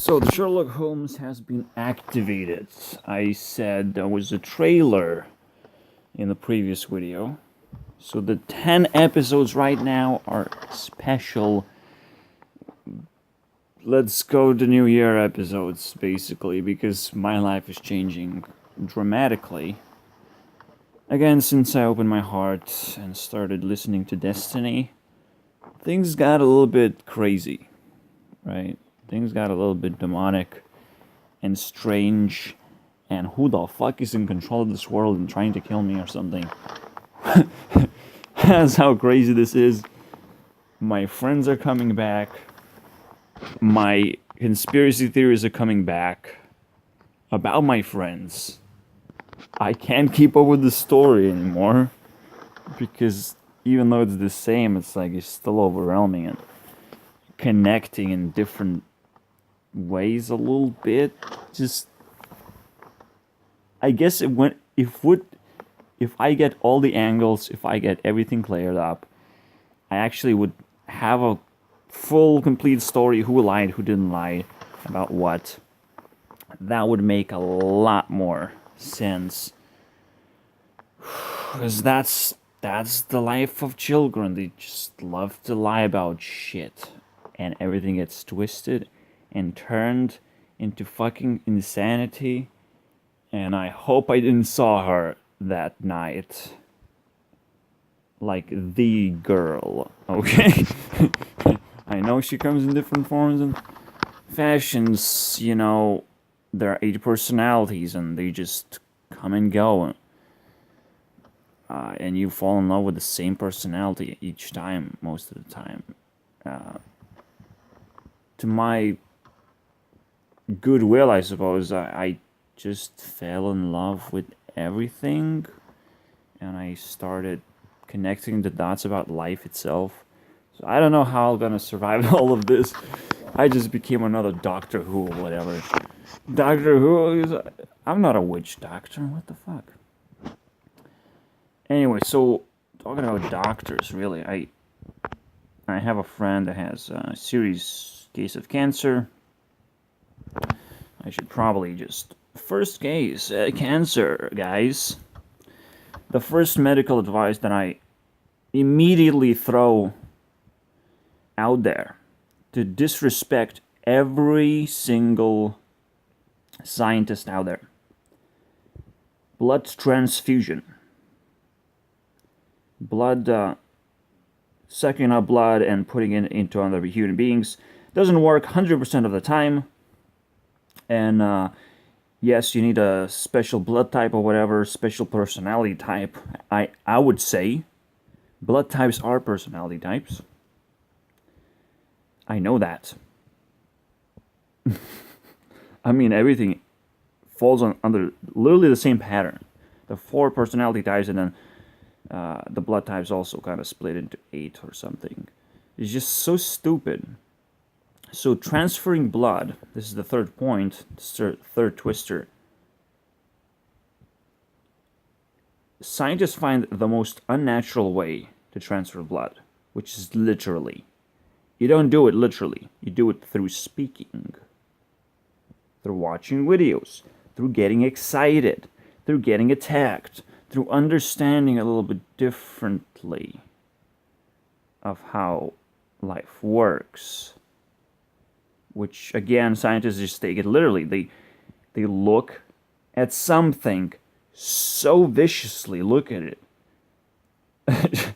So the Sherlock Holmes has been activated. I said there was a trailer in the previous video. So the 10 episodes right now are special. Let's go to New Year episodes, basically, because my life is changing dramatically. Again, since I opened my heart and started listening to Destiny, things got a little bit crazy, right? Things got a little bit demonic and strange, and who the fuck is in control of this world and trying to kill me or something? That's how crazy this is. My friends are coming back. My conspiracy theories are coming back about my friends. I can't keep up with the story anymore because even though it's the same, it's like it's still overwhelming and connecting in different ways a little bit. Just, I guess if I get all the angles, if I get everything cleared up, I actually would have a full, complete story, who lied, who didn't lie, about what. That would make a lot more sense. Because that's the life of children. They just love to lie about shit. And everything gets twisted and turned into fucking insanity. And I hope I didn't saw her that night. Like the girl, okay? I know she comes in different forms and fashions, you know. There are 8 personalities and they just come and go. And you fall in love with the same personality each time, most of the time. To my goodwill, I suppose, I just fell in love with everything. And I started connecting the dots about life itself. So I don't know how I'm gonna survive all of this. I just became another Doctor Who or whatever. Doctor Who is... I'm not a witch doctor. What the fuck? Anyway, so talking about doctors, really, I have a friend that has a serious case of cancer. I should probably just... First case, cancer, guys. The first medical advice that I immediately throw out there to disrespect every single scientist out there. Blood transfusion. Blood, sucking up blood and putting it into other human beings doesn't work 100% of the time. And, yes, you need a special blood type or whatever, special personality type. I would say blood types are personality types. I know that. I mean, everything falls under literally the same pattern. The 4 personality types, and then the blood types also kind of split into 8 or something. It's just so stupid. So transferring blood, this is the third point, third twister. Scientists find the most unnatural way to transfer blood, which is literally. You don't do it literally. You do it through speaking, through watching videos, through getting excited, through getting attacked, through understanding a little bit differently of how life works. Which, again, scientists just take it literally. They look at something so viciously. Look at it.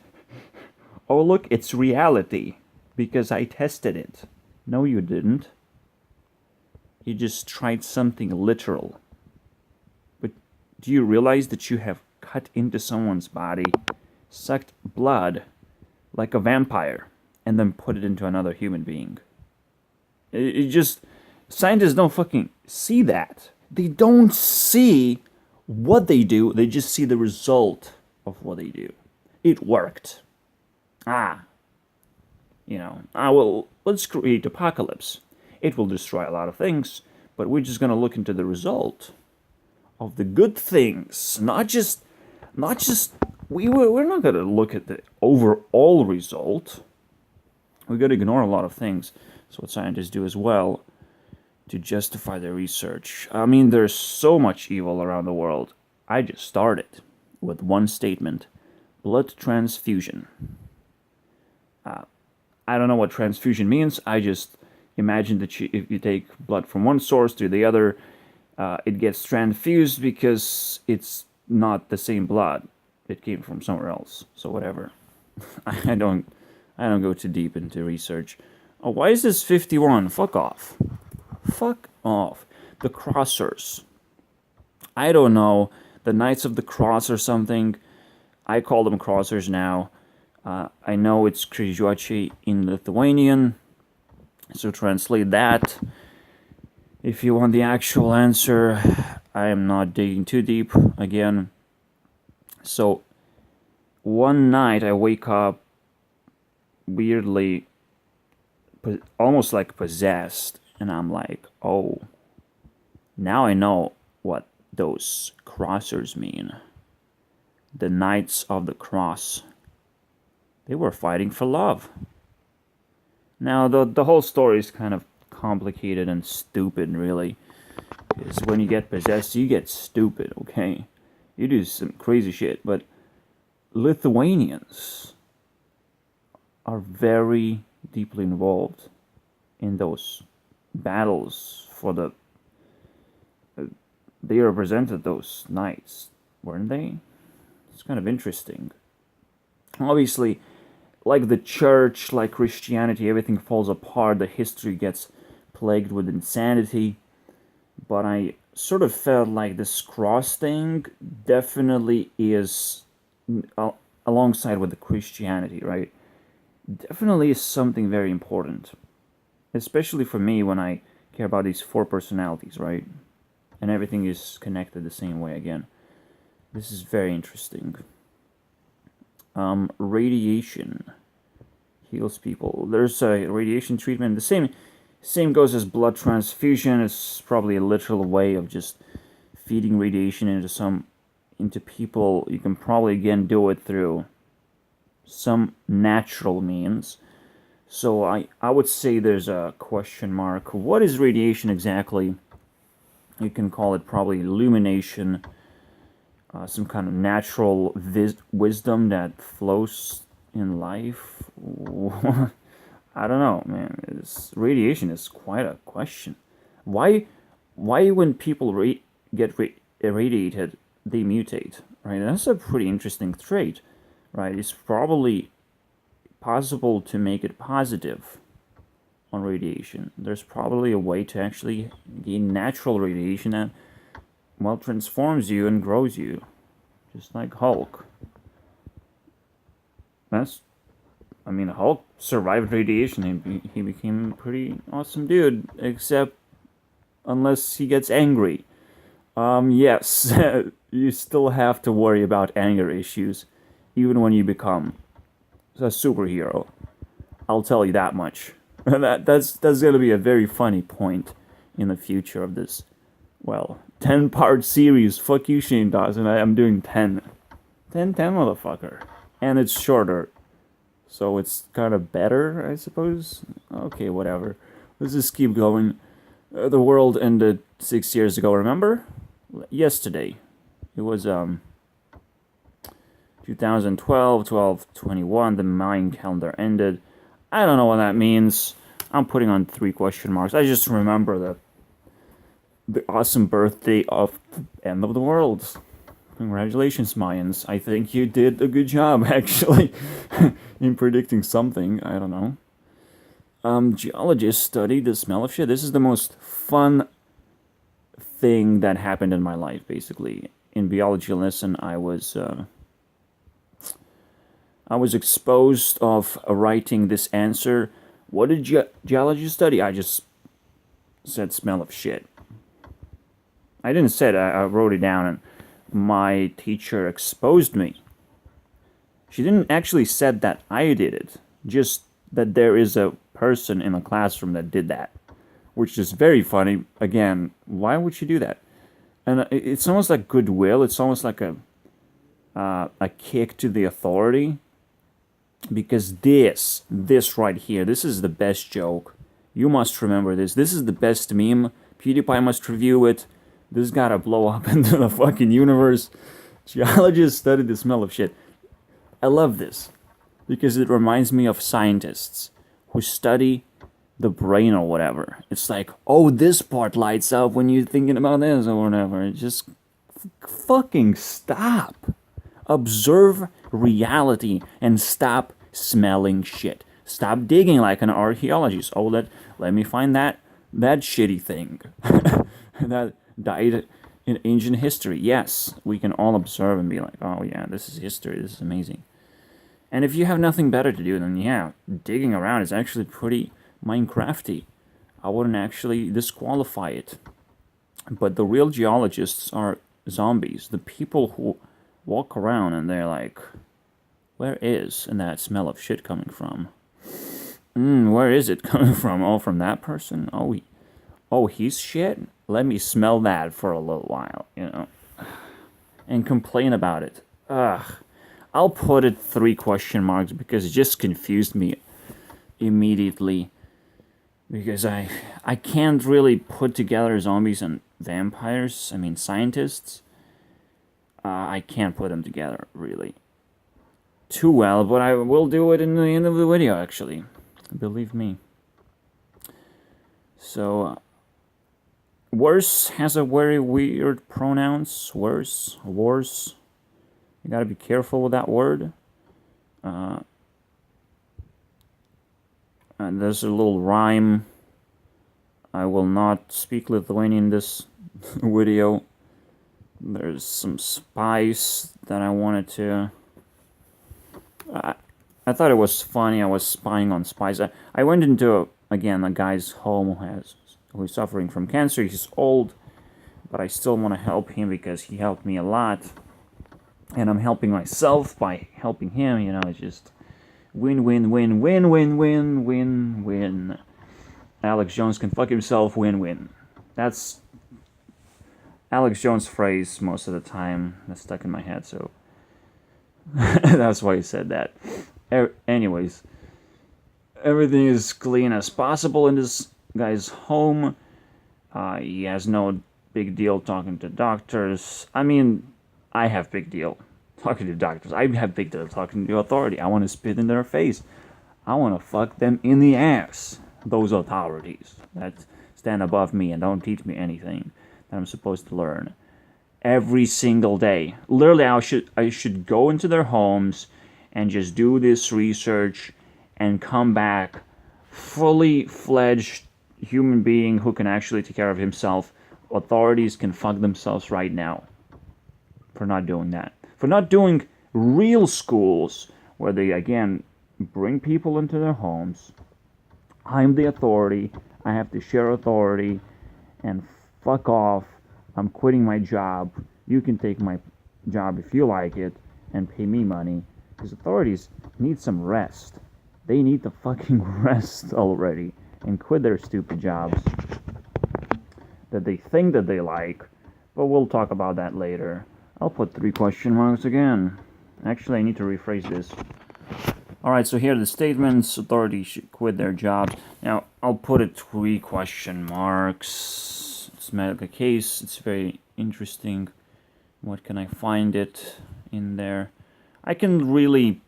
Oh, look, it's reality. Because I tested it. No, you didn't. You just tried something literal. But do you realize that you have cut into someone's body, sucked blood like a vampire, and then put it into another human being? It just... Scientists don't fucking see that. They don't see what they do. They just see the result of what they do. It worked. You know, well, let's create apocalypse. It will destroy a lot of things, but we're just gonna look into the result of the good things, not just. We're not gonna look at the overall result. We're gonna ignore a lot of things. That's what scientists do as well. to justify the research. I mean, there's so much evil around the world. I just started with one statement: blood transfusion. I don't know what transfusion means. I just imagine that if you take blood from one source to the other, it gets transfused because it's not the same blood. It came from somewhere else. So whatever. I don't I don't go too deep into research. Oh, why is this 51? Fuck off. Fuck off. The Crossers. I don't know. The Knights of the Cross or something. I call them Crossers now. I know it's kryžiuočiai in Lithuanian. So translate that. If you want the actual answer, I am not digging too deep again. So one night I wake up weirdly, almost like possessed, and I'm like, oh, now I know what those crossers mean. The Knights of the Cross. They were fighting for love. Now, the whole story is kind of complicated and stupid, really. Because when you get possessed, you get stupid, okay? You do some crazy shit, but Lithuanians are very deeply involved in those battles for the... they represented those knights, weren't they? It's kind of interesting. Obviously, like the church, like Christianity, everything falls apart, the history gets plagued with insanity, but I sort of felt like this cross thing definitely is, alongside with the Christianity, right? Definitely is something very important, especially for me when I care about these four personalities, right? And everything is connected the same way again. This is very interesting. Radiation heals people. There's a radiation treatment. The same goes as blood transfusion. It's probably a literal way of just feeding radiation into people. You can probably again do it through some natural means. So I would say there's a question mark. What is radiation exactly? You can call it probably illumination, some kind of natural wisdom that flows in life. I don't know, man. Radiation is quite a question. Why when people get irradiated, they mutate, right? That's a pretty interesting trait, right? It's probably possible to make it positive on radiation. There's probably a way to actually gain natural radiation that, well, transforms you and grows you, just like Hulk. Hulk survived radiation and he became a pretty awesome dude, except unless he gets angry. Yes, you still have to worry about anger issues, even when you become a superhero. I'll tell you that much. That's gonna be a very funny point in the future of this, well, 10-part series. Fuck you, Shane Dawson. I'm doing 10. 10, motherfucker. And it's shorter. So it's kind of better, I suppose. Okay, whatever. Let's just keep going. The world ended 6 years ago, remember? Yesterday. It was 2012, 12/21. The Mayan calendar ended. I don't know what that means. I'm putting on 3 question marks. I just remember the awesome birthday of the end of the world. Congratulations, Mayans. I think you did a good job, actually, in predicting something. I don't know. Geologists study the smell of shit. This is the most fun thing that happened in my life, basically. In biology lesson, I was exposed of writing this answer. What did geology study? I just said smell of shit. I didn't say it. I wrote it down, and my teacher exposed me. She didn't actually said that I did it, just that there is a person in the classroom that did that, which is very funny. Again, why would she do that? And it's almost like goodwill. It's almost like a kick to the authority. Because this right here, this is the best joke You must remember this. This is the best meme. PewDiePie must review it. This gotta blow up into the fucking universe. Geologists study the smell of shit. I love this because it reminds me of scientists who study the brain or whatever. It's like, oh, this part lights up when you're thinking about this or whatever. It just fucking stop. Observe reality and stop smelling shit. Stop digging like an archaeologist. Oh, let me find that shitty thing that died in ancient history. Yes, we can all observe and be like, oh yeah, this is history. This is amazing. And if you have nothing better to do, then yeah, digging around is actually pretty Minecrafty. I wouldn't actually disqualify it. But the real geologists are zombies. The people who walk around and they're like, where is that smell of shit coming from? Where is it coming from? Oh, from that person? Oh, he's shit? Let me smell that for a little while, and complain about it. Ugh. I'll put it 3 question marks because it just confused me immediately. Because I can't really put together zombies and vampires. I mean, scientists. I can't put them together, really. Too well, but I will do it in the end of the video, actually. Believe me. So, worse has a very weird pronouns. Worse. You gotta be careful with that word. And there's a little rhyme. I will not speak Lithuanian in this video. There's some spice that I wanted to... I thought it was funny. I was spying on spice. I went into, again, a guy's home who is suffering from cancer. He's old, but I still want to help him because he helped me a lot. And I'm helping myself by helping him, it's just win. Alex Jones can fuck himself, win. That's Alex Jones' phrase most of the time. That's stuck in my head, so that's why he said that. Anyways, everything is clean as possible in this guy's home. He has no big deal talking to doctors. I mean, I have big deal talking to doctors. I have big deal talking to authority. I want to spit in their face. I want to fuck them in the ass. Those authorities that stand above me and don't teach me anything that I'm supposed to learn. Every single day. Literally, I should go into their homes and just do this research and come back fully fledged human being who can actually take care of himself. Authorities can fuck themselves right now for not doing that. For not doing real schools where they, again, bring people into their homes. I'm the authority. I have to share authority. And fuck off. I'm quitting my job. You can take my job if you like it and pay me money. Because authorities need some rest. They need to fucking rest already and quit their stupid jobs that they think that they like. But we'll talk about that later. I'll put 3 question marks again. Actually, I need to rephrase this. Alright, so here are the statements. Authorities should quit their jobs. Now, I'll put it 3 question marks. It's a medical case. It's very interesting. What can I find it in there? I can really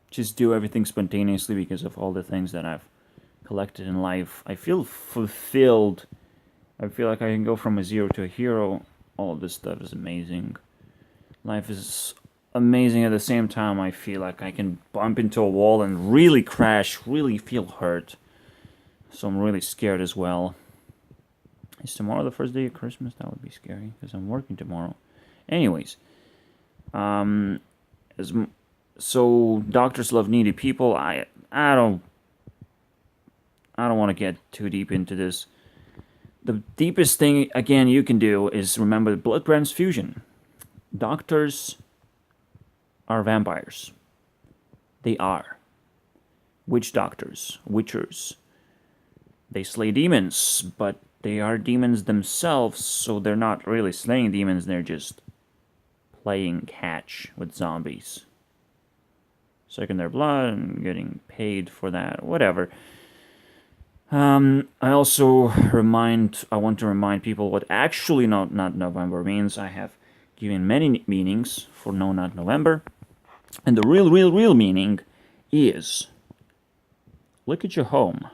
just do everything spontaneously because of all the things that I've collected in life. I feel fulfilled. I feel like I can go from a zero to a hero. All of this stuff is amazing. Life is amazing. At the same time, I feel like I can bump into a wall and really crash, really feel hurt. So I'm really scared as well. Is tomorrow the first day of Christmas? That would be scary because I'm working tomorrow. Anyways, so doctors love needy people. I don't want to get too deep into this. The deepest thing, again, you can do is remember blood transfusion. Doctors are vampires. They are. Witch doctors, witchers. They slay demons, but they are demons themselves, so they're not really slaying demons, they're just playing catch with zombies. Sucking their blood and getting paid for that, whatever. I want to remind people what actually not November means. I have given many meanings for no not November. And the real meaning is, look at your home.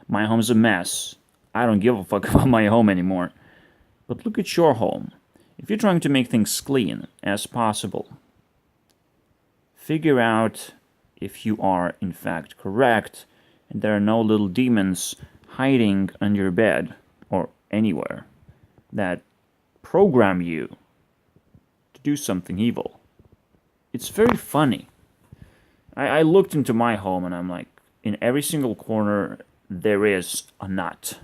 My home's a mess. I don't give a fuck about my home anymore. But look at your home. If you're trying to make things clean as possible, figure out if you are in fact correct and there are no little demons hiding under your bed or anywhere that program you to do something evil. It's very funny. I looked into my home and I'm like, in every single corner there is a nut.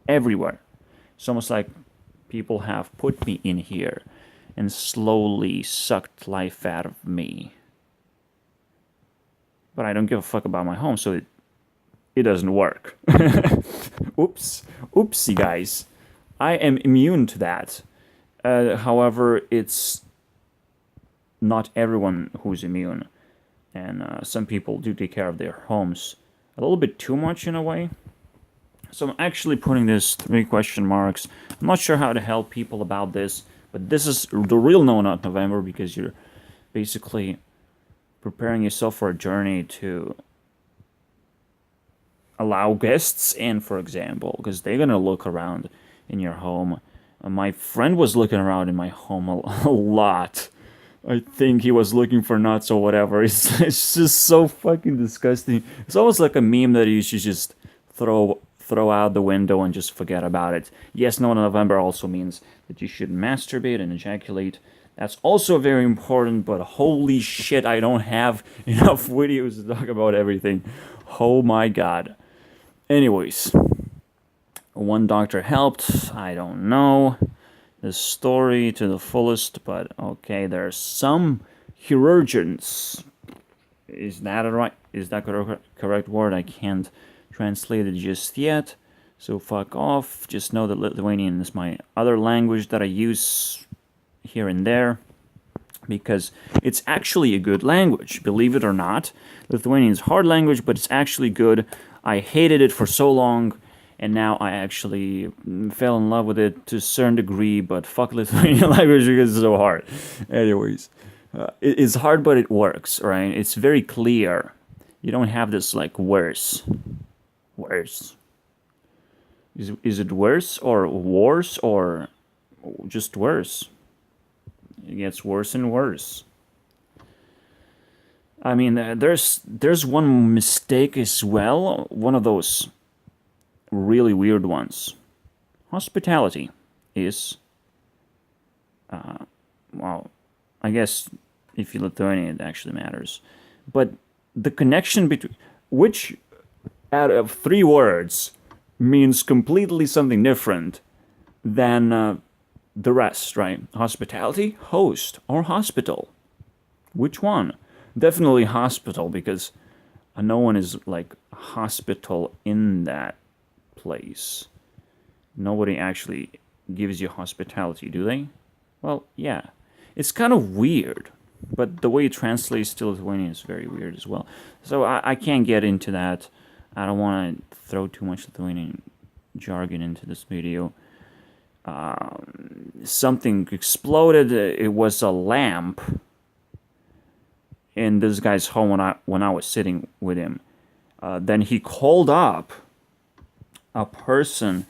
Everywhere. It's almost like people have put me in here and slowly sucked life out of me. But I don't give a fuck about my home, so it doesn't work. Oopsie, guys. I am immune to that. However, it's not everyone who's immune. And some people do take care of their homes a little bit too much in a way. So I'm actually putting this 3 question marks. I'm not sure how to help people about this, but this is the real No Not November, because you're basically preparing yourself for a journey to allow guests in, for example, because they're going to look around in your home. My friend was looking around in my home a lot. I think he was looking for nuts or whatever. It's just so fucking disgusting. It's almost like a meme that you should just throw out the window and just forget about it. Yes, No November also means that you should masturbate and ejaculate. That's also very important, but holy shit, I don't have enough videos to talk about everything. Oh my god. Anyways, one doctor helped. I don't know the story to the fullest, but okay, there are some chirurgeons. Is that correct word? I can't translate it just yet, so fuck off. Just know that Lithuanian is my other language that I use here and there, because it's actually a good language, believe it or not. Lithuanian is a hard language, but it's actually good. I hated it for so long, and now I actually fell in love with it to a certain degree, but fuck Lithuanian language because it's so hard. Anyways, it's hard, but it works, right? It's very clear. You don't have this, like, worse. Is it worse or worse or just worse? It gets worse and worse. I mean, there's one mistake as well. One of those really weird ones. Hospitality is, well, I guess if you're Lithuanian, it actually matters. But the connection between which out of 3 words means completely something different than the rest, right? Hospitality, host, or hospital. Which one? Definitely hospital, because no one is like hospital in that place. Nobody actually gives you hospitality, do they? Well, yeah. It's kind of weird, but the way it translates to Lithuanian is very weird as well. So I can't get into that. I don't want to throw too much Lithuanian jargon into this video. Something exploded. It was a lamp in this guy's home when I was sitting with him. Then he called up a person,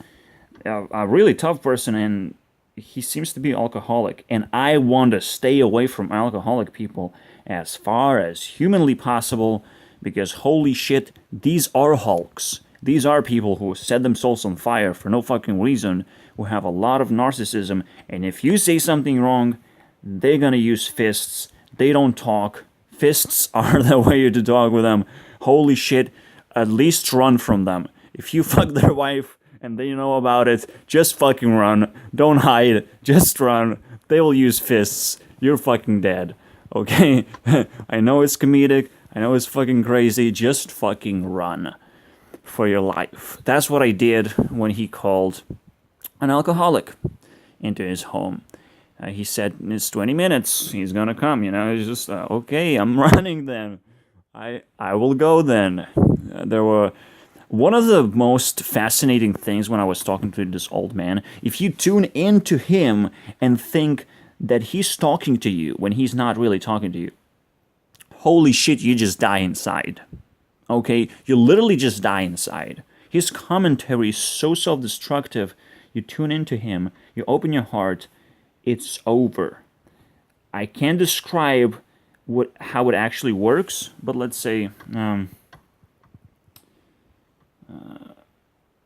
a really tough person, and he seems to be alcoholic. And I want to stay away from alcoholic people as far as humanly possible, because holy shit, these are hulks. These are people who set themselves on fire for no fucking reason, who have a lot of narcissism, and if you say something wrong, they're gonna use fists. They don't talk. Fists are the way to talk with them. Holy shit, at least run from them. If you fuck their wife and they know about it, just fucking run. Don't hide, just run. They will use fists. You're fucking dead. Okay? I know it's comedic. I know it's fucking crazy. Just fucking run for your life. That's what I did when he called an alcoholic into his home. He said, it's 20 minutes. He's gonna come, It's just, okay, I'm running then. I will go then. There were one of the most fascinating things when I was talking to this old man, if you tune into him and think that he's talking to you when he's not really talking to you, holy shit, you just die inside. Okay? You literally just die inside. His commentary is so self-destructive. You tune into him, you open your heart, it's over. I can't describe how it actually works, but let's say,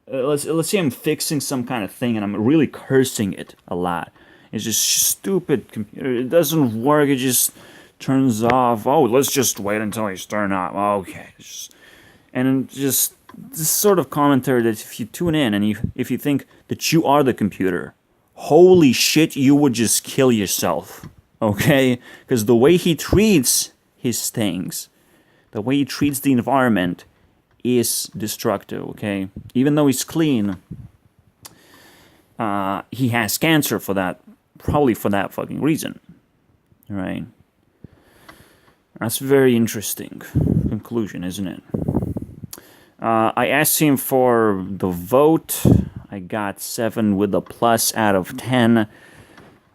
let's say I'm fixing some kind of thing and I'm really cursing it a lot. It's just stupid computer. It doesn't work. It just turns off. Oh, let's just wait until it's turned off. Okay, and just this sort of commentary that if you tune in and if you think that you are the computer, holy shit, you would just kill yourself. Okay, because the way he treats his things, the way he treats the environment, is destructive. Okay, even though he's clean, he has cancer for that. Probably for that fucking reason, right? That's a very interesting conclusion, isn't it? I asked him for the vote. I got 7 with a plus out of 10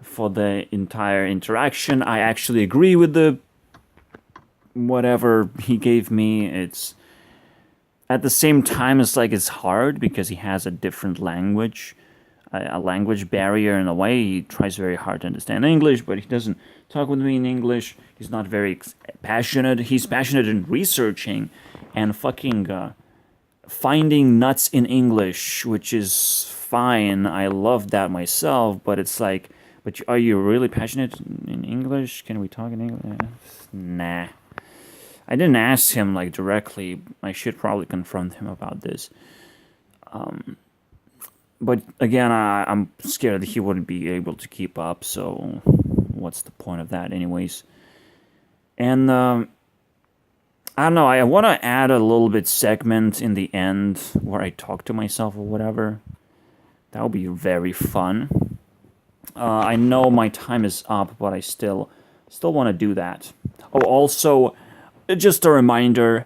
for the entire interaction. I actually agree with the whatever he gave me. It's at the same time, it's like it's hard because he has a different language. A language barrier in a way. He tries very hard to understand English, but he doesn't talk with me in English. He's not very passionate. He's passionate in researching and fucking finding nuts in English, which is fine. I love that myself, but it's like, but are you really passionate in English? Can we talk in English? Nah. I didn't ask him like directly. I should probably confront him about this. But again, I'm scared that he wouldn't be able to keep up, so what's the point of that anyways? And I don't know, I want to add a little bit segment in the end where I talk to myself or whatever. That would be very fun. I know my time is up, but I still want to do that. Oh, also, just a reminder,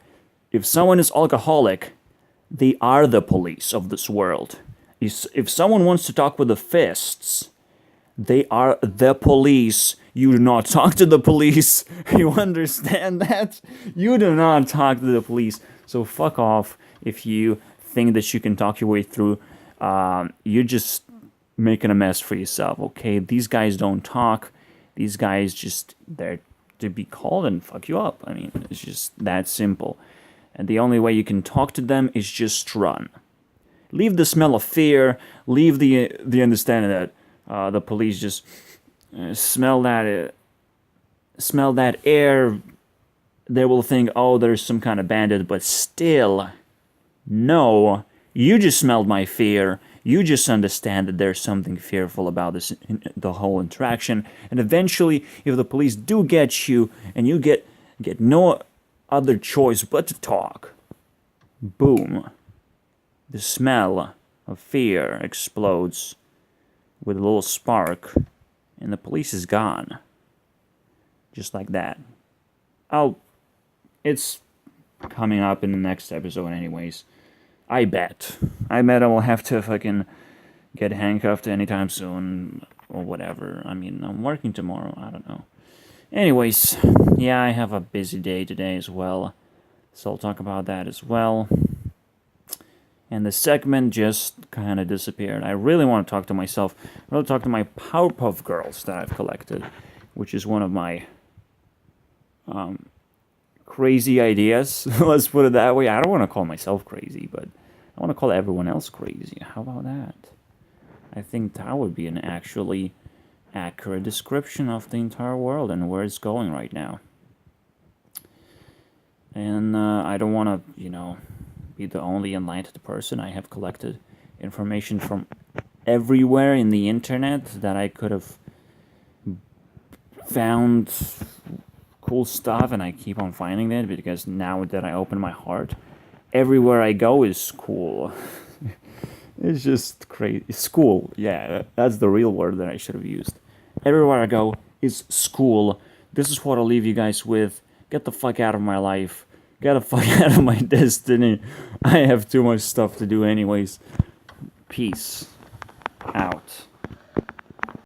if someone is alcoholic, they are the police of this world. If someone wants to talk with the fists, they are the police. You do not talk to the police. You understand that? You do not talk to the police. So fuck off if you think that you can talk your way through. You're just making a mess for yourself, okay? These guys don't talk. These guys just, they're to be called and fuck you up. I mean, it's just that simple. And the only way you can talk to them is just run. Leave the smell of fear. Leave the understanding that the police just smell that air. They will think, oh, there's some kind of bandit, but still, no. You just smelled my fear. You just understand that there's something fearful about this, the whole interaction. And eventually, if the police do get you, and you get no other choice but to talk, boom. The smell of fear explodes with a little spark, and the police is gone. Just like that. It's coming up in the next episode anyways. I bet I will have to fucking get handcuffed anytime soon, or whatever. I mean, I'm working tomorrow, I don't know. Anyways, yeah, I have a busy day today as well, so I'll talk about that as well. And the segment just kind of disappeared. I really want to talk to myself. I want to talk to my Powerpuff Girls that I've collected, which is one of my crazy ideas. Let's put it that way. I don't want to call myself crazy, but I want to call everyone else crazy. How about that? I think that would be an actually accurate description of the entire world and where it's going right now. And I don't want to, be the only enlightened person. I have collected information from everywhere in the internet that I could have found cool stuff, and I keep on finding it because now that I open my heart, everywhere I go is cool. It's just crazy. It's cool. Yeah, that's the real word that I should have used. Everywhere I go is school. This is what I'll leave you guys with. Get the fuck out of my life. Get the fuck out of my destiny. I have too much stuff to do anyways. Peace out.